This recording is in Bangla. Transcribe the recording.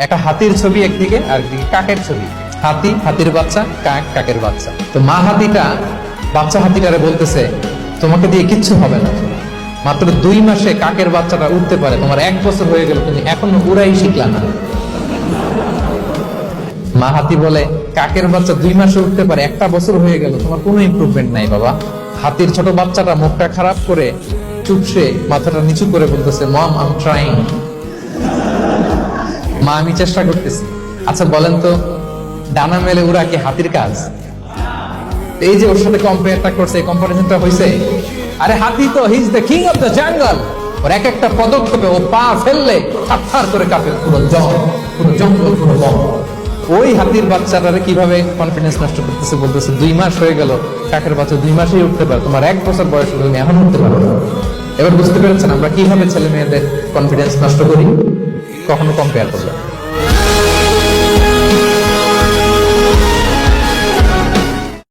একটা হাতির ছবি একদিকে আর একদিকে কাকের ছবি। হাতি, হাতির বাচ্চা, কাক, কাকের বাচ্চা। তো মা হাতিটা বাচ্চা হাতিটারে বলতেছে, তোমাকে দিয়ে কিচ্ছু হবে না, মাত্র 2 মাসে কাকের বাচ্চাটা উঠতে পারে, তোমার 1 বছর হয়ে গেল, তুমি এখনো উড়াই শিখলা না। মা হাতি বলে, কাকের বাচ্চা 2 মাসে উঠতে পারে, 1টা বছর হয়ে গেল, তোমার কোনো ইমপ্রুভমেন্ট নাই বাবা। হাতির ছোট বাচ্চাটা মুখটা খারাপ করে চুপসে মাথাটা নিচু করে বলতেছে, মম আই এম ট্রাইং। মা, আমি চেষ্টা করতেছি। আচ্ছা বলেন তো, ডানা মেলে উড়া কি হাতির কাজ? এই যে ওর সাথে কম্পেয়ারটা করছে, এই কম্পারিজনটা হইছে। আরে হাতি তো he is the king of the jungle. ওর এক একটা পদক্ষেপে ও পা ফেললে থারথার করে কাঁপে পুরো জঙ্গল, পুরো বন। ওই হাতির বাচ্চাটারে কিভাবে কনফিডেন্স নষ্ট করতেছে, বলতেছে 2 মাস হয়ে গেল, কাকের বাচ্চা 2 মাসেই উঠতে পারে, তোমার 1 বছর বয়স হলো, তুমি এখন উঠতে পারো না। এবার বুঝতে পেরেছেন আমরা কিভাবে ছেলে মেয়েদের কনফিডেন্স নষ্ট করি? কখনো কম্পেয়ার করবো।